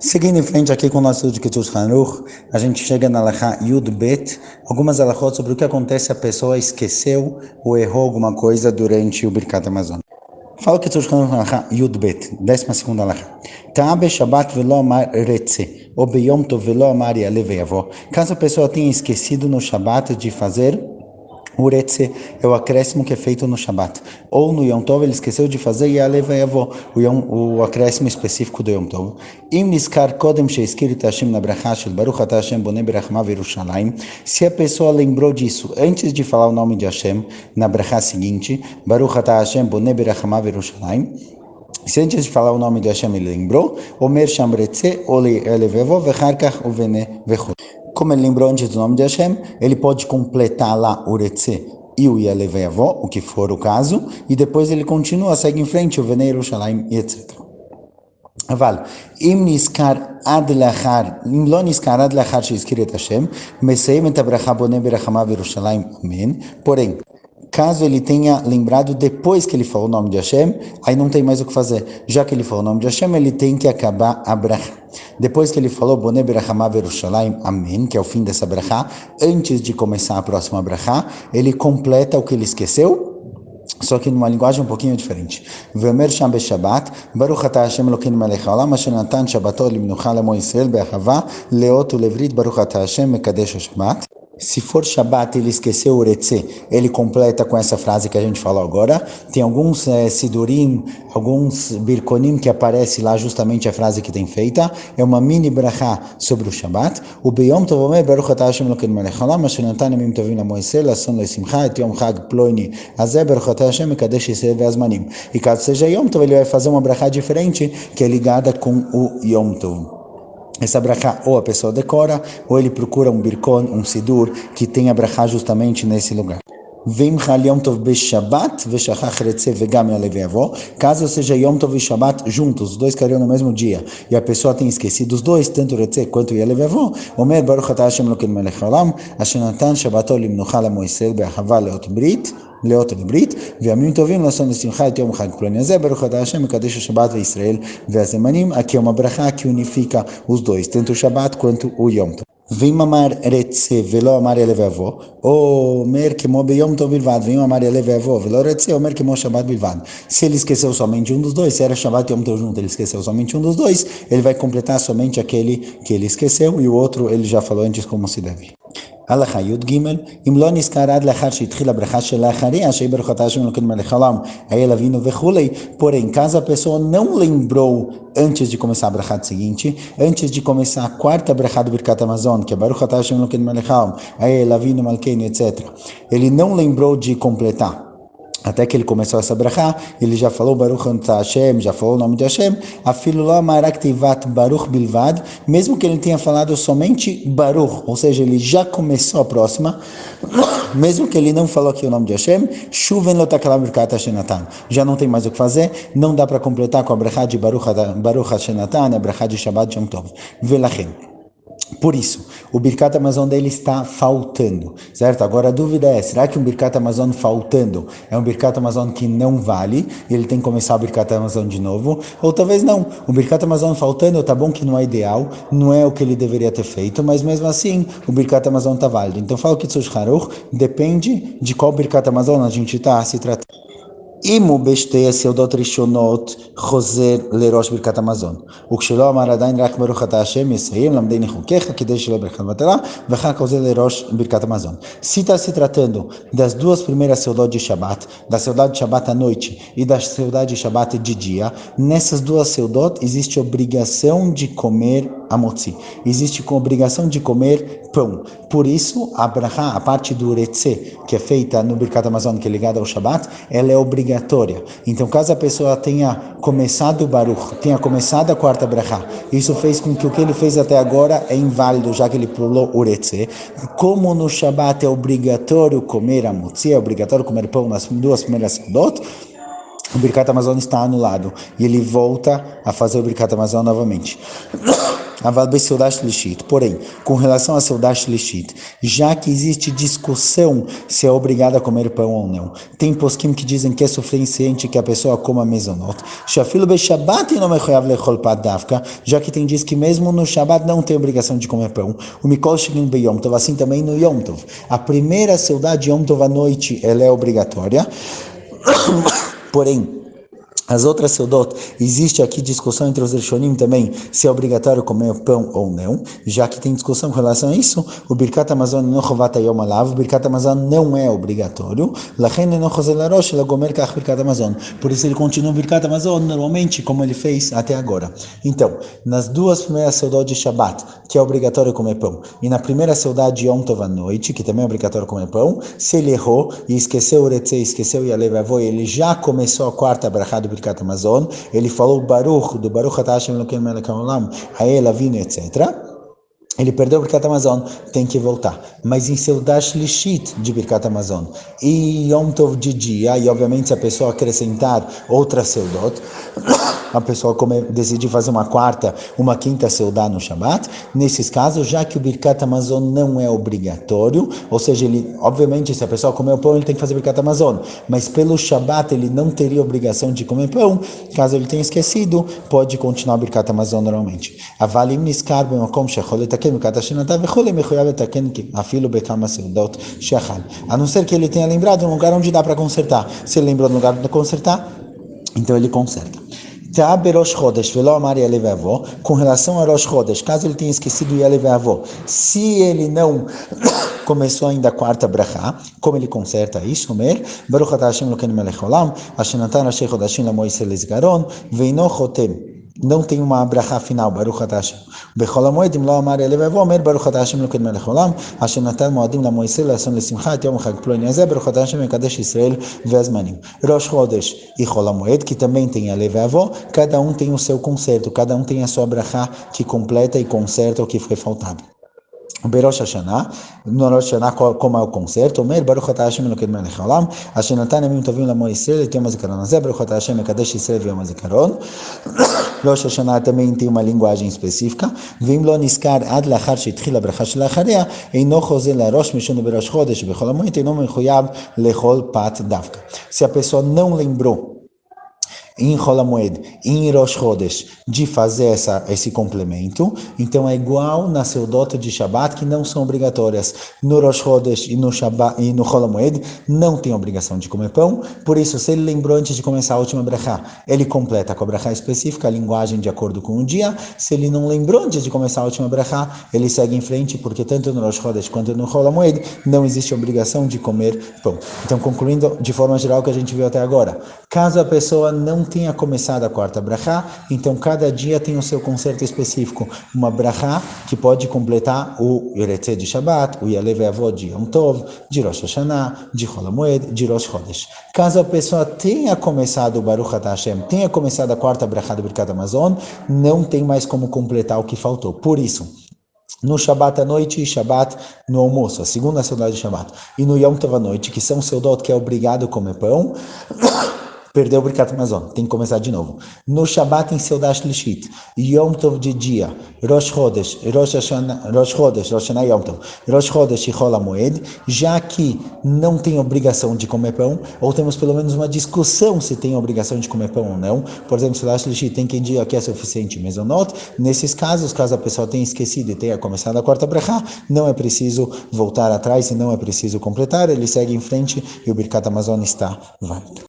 Seguindo em frente aqui com o nosso estudo de Ketut Hanuch, a gente chega na Alachá Yud Bet, algumas alachot sobre o que acontece se a pessoa esqueceu ou errou alguma coisa durante o Birkat Hamazon. Fala Ketut Hanuch na Alachá Yud Bet, 12ª Alachá. Ta'abe Shabbat velo amar retze, ou beyom tov velo amar yalev yavo. Caso a pessoa tenha esquecido no Shabbat de fazer o retze é o acréscimo que é feito no Shabbat. Ou no Yom Tov ele esqueceu de fazer Yalev Yavo, o acréscimo específico do Yom Tov. Im niskar kodem sheizkir et Hashem na bracha shel Baruch atah Hashem bonei berachma v'Yerushalayim. Se a pessoa lembrou disso antes de falar o nome de Hashem na bracha seguinte, Baruch atah Hashem bonei berachma v'Yerushalayim. Se antes de falar o nome de Hashem ele lembrou, Omer Sham Retze, Ole Yalev Yavo, Vecharkach Uvene Vechot. Como ele lembrou antes do nome de Hashem, ele pode completar lá o Retze e o Yalev Yavo, o que for o caso, e depois ele continua, segue em frente, o Venei Yerushalayim e etc. Aval, im lo niskar ad lachar sheizkir et Hashem, mesayim et abracha bonei berachama v'Yerushalayim, amen. Porém, caso ele tenha lembrado depois que ele falou o nome de Hashem, aí não tem mais o que fazer. Já que ele falou o nome de Hashem, ele tem que acabar a bracha. Depois que ele falou Bonei Berachama v'Yerushalayim, amém, que é o fim dessa bracha, antes de começar a próxima bracha, ele completa o que ele esqueceu, só que numa linguagem um pouquinho diferente. Ve'omer sham beShabbat, Baruch atah Hashem Elokeinu melech haolam, asher natan Shabbato limnucha le'amo Yisrael be'achava, leot u'levrit, Baruch atah Hashem mekadesh haShabbat. Se for Shabbat ele esqueceu o Retze, ele completa com essa frase que a gente falou agora. Tem alguns Sidurim, alguns Birkonim que aparece lá justamente a frase que tem feita. É uma mini bracha sobre o Shabbat. O Beyom Tov Omer Baruch atah Hashem Elokeinu melech haolam asher natan yamim tovim le'amo Yisrael lason le'simcha et yom chag ploini hazeh Baruch atah Hashem mekadesh Yisrael ve'azmanim. E caso seja Yom Tov, ele vai fazer uma bracha diferente que é ligada com o Yom Tov. Essa bracha ou a pessoa decora, ou ele procura um birkon, um sidur, que tenha bracha justamente nesse lugar. Vem Yom Tov beShabbat, veshachach retze vegam yalev yavo. Caso seja Yom Tov e Shabbat juntos, os dois caíram no mesmo dia, e a pessoa tem esquecido os dois, tanto retze quanto yalev yavo, Omer Baruch atah Hashem Elokeinu melech haolam, asher natan Shabbato limnucha le'amo Yisrael be'achava leot brit, וימים טובים לעשות לשמחה את יום חג פלוני הזה, ברוך אתה השם, מקדש השבת וישראל והזמנים. Aqui é uma bracha que unifica os dois, tanto o Shabbat quanto o Yom Tov. Vim amar retze velo amar yalev yavo, ou omer kemo beyom tov bilvad, vim amar yalev yavo, velo retze, omer kemo Shabbat bilvad. Se ele esqueceu somente um dos dois, se era Shabbat e Yom Tov junto, ele esqueceu somente um dos dois, ele vai completar somente aquele que ele esqueceu, e o outro ele já falou antes como se deve. הלכה י"ג, אם לא נזכר עד לאחר שהתחיל הברכה שלאחריה, שהיא ברכת השם אלוקינו מלך העולם, האל אבינו וכולי, porém, caso a pessoa não lembrou antes de começar a brachá seguinte, antes de começar a quarta brachá do Birkat Hamazon, que é Baruch atah Hashem Elokeinu melech haolam, האל אבינו מלכנו, etc. Ele não lembrou de completar. Até que ele começou essa brachá, ele já falou Baruch atah Hashem, já falou o nome de Hashem, afilo lo amar aktivat Baruch bilvad, mesmo que ele tenha falado somente Baruch, ou seja, ele já começou a próxima, mesmo que ele não falou aqui o nome de Hashem, shuven lo takala birkat Hashem natan, já não tem mais o que fazer, não dá para completar com a brachá de Baruch Hashem natan, a brachá de Shabbat Yom Tov, velachem. Por isso, o Birkat Hamazon dele está faltando, certo? Agora a dúvida é, será que um Birkat Hamazon faltando é um Birkat Hamazon que não vale, e ele tem que começar o Birkat Hamazon de novo? Ou talvez não, o Birkat Hamazon faltando, tá bom que não é ideal, não é o que ele deveria ter feito, mas mesmo assim, o Birkat Hamazon está válido. Então fala que Ketut Hanuch depende de qual Birkat Hamazon a gente está se tratando. אם הוא בשתי הסעודות ראשונות חוזר לראש ברכת המזון, וכשלא אמר עדיין רק ברוך אתה השם יסיים למדני חוקיך כדי שלא ברכת בטלה, ואחר כך חוזר לראש ברכת המזון. Se está se tratando das duas primeiras saudades de Shabbat, da saudade de Shabbat à noite e da saudade de Shabbat de dia, nessas duas saudades existe obrigação de comer amotzi, existe com obrigação de comer pão. Por isso, a bracha, a parte do retze, que é feita no Birkat Hamazon, que é ligada ao Shabbat, ela é obrigatória. Então, caso a pessoa tenha começado o Baruch, tenha começado a quarta bracha, isso fez com que o que ele fez até agora é inválido, já que ele pulou o retze. Como no Shabbat é obrigatório comer amotzi, é obrigatório comer pão nas duas primeiras sudot, o Birkat Hamazon está anulado e ele volta a fazer o Birkat Hamazon novamente. Aval Beseudash Lishit. Porém, com relação a Seudash Lishit, já que existe discussão se é obrigado a comer pão ou não, tem poskim que dizem que é suficiente que a pessoa coma mezonot. Shafilo Beshabat não mechoyav lechol pat davka, já que tem diz que mesmo no Shabat não tem obrigação de comer pão. O Mikol Shegin Beyom Tov, assim também no Yom Tov. A primeira Seudah de Yom Tov à noite, ela é obrigatória. Porém, as outras seudot, existe aqui discussão entre os Rishonim também, se é obrigatório comer pão ou não, já que tem discussão com relação a isso, o Birkat Hamazon não chovat hayom alav, o Birkat Hamazon não é obrigatório, lachen não chozel arosh, ela gomer kach Birkat Hamazon, por isso ele continua o Birkat Hamazon normalmente, como ele fez até agora. Então, nas duas primeiras seudot de Shabbat, que é obrigatório comer pão, e na primeira seudot de Yom Tov à noite, que também é obrigatório comer pão, se ele errou e esqueceu o Retzei, esqueceu o Yalev Avô, ele já começou a quarta brachá do Birkat Hamazon, ele falou Baruch, do Baruch Atah Hashem Elokeinu Melech Haolam, Ha'el Avinu, etc. Ele perdeu o Birkat Hamazon, tem que voltar. Mas em Seudash Lishit de Birkat Hamazon e Yom Tov de dia, e obviamente se a pessoa acrescentar outra Seudot, a pessoa decidir fazer uma quarta, uma quinta Seudá no Shabbat, nesses casos, já que o Birkat Hamazon não é obrigatório, ou seja, ele, obviamente, se a pessoa comer o pão, ele tem que fazer Birkat Hamazon, mas pelo Shabbat ele não teria obrigação de comer pão, caso ele tenha esquecido, pode continuar o Birkat Hamazon normalmente. Avalim niskar b'makom shechol letaken Birkat Hashanah v'chol mechoyav letaken afilo bekama seudot shechal. A não ser que ele tenha lembrado um lugar onde dá para consertar. Se ele lembrou no lugar de consertar, então ele conserta. Com relação a Rosh Chodesh, caso ele tenha esquecido Yalev Avô, se ele não começou ainda a quarta brachá, como ele conserta isso? Baruch Atah Hashem Elokeinu Melech Haolam, Asher natan Rashi Chodashim LaMoisés LeZikaron, Veino Chotem. Não tem uma brachá final, Baruch Atah Hashem. Bechol HaMoedim lo amar Yalev Avô, Baruch Atah Hashem Elokeinu Melech Haolam, Asher natan Moadim LaMoisés LaSon LeSimcha Et Yom Chag Ploni Hazeh, Baruch Atah Hashem Mekadesh Israel Ve'azmanim. Rosh Chodesh e Chol HaMoed, que também tem Yalev Avô, cada um tem o seu conserto, cada um tem a sua brachá que completa e conserta o que foi faltado. Berosh Hashanah, no Rosh Hashanah, como é o concerto, Omer, Baruch Atah Hashem Elokeinu Melech Haolam, Asher natan yamim tovim la'amo Yisrael et Yom HaZikaron Hazeh, Baruch Atah Hashem Mekadesh Israel ve'Yom HaZikaron. Rosh Hashanah também tem uma linguagem específica. Vim lo niskar ad lachar sheitchila bracha shelacharia, eino chozel larosh mishum berosh chodesh bechol hamoed eino mechuyav lechol pat davka. Se a pessoa não lembrou em Chol HaMoed, em Rosh Chodesh, de fazer esse complemento, então é igual na Seudot de Shabbat, que não são obrigatórias. No Rosh Chodesh e no Chol HaMoed, não tem obrigação de comer pão, por isso, se ele lembrou antes de começar a última brachá, ele completa com a brachá específica, a linguagem de acordo com o dia. Se ele não lembrou antes de começar a última brachá, ele segue em frente, porque tanto no Rosh Chodesh quanto no Chol HaMoed, não existe obrigação de comer pão. Então, concluindo de forma geral o que a gente viu até agora, caso a pessoa não tenha começado a quarta brachá, então cada dia tem o seu concerto específico, uma brachá que pode completar o Yeretzeh de Shabbat, o Yalev Avô de Yom Tov, de Rosh Hashanah, de Chol HaMoed, de Rosh Chodesh. Caso a pessoa tenha começado o Baruch Atah Hashem, tenha começado a quarta brachá do Birkat Hamazon, não tem mais como completar o que faltou. Por isso, no Shabbat à noite e Shabbat no almoço, a segunda Seudá de Shabbat, e no Yom Tov à noite, que são Seudot que é obrigado a comer pão, perdeu o Birkat Hamazon, tem que começar de novo. No Shabbat em Seudash Lishit, Yom Tov de dia, Rosh Chodesh, Rosh Hashanah Yom Tov, Rosh Chodesh e Chol HaMoed, já que não tem obrigação de comer pão, ou temos pelo menos uma discussão se tem obrigação de comer pão ou não. Por exemplo, Seudash Lishit tem quem diga que é suficiente Mezonot. Nesses casos, caso a pessoa tenha esquecido e tenha começado a quarta brachá, não é preciso voltar atrás e não é preciso completar, ele segue em frente e o Birkat Hamazon está válido.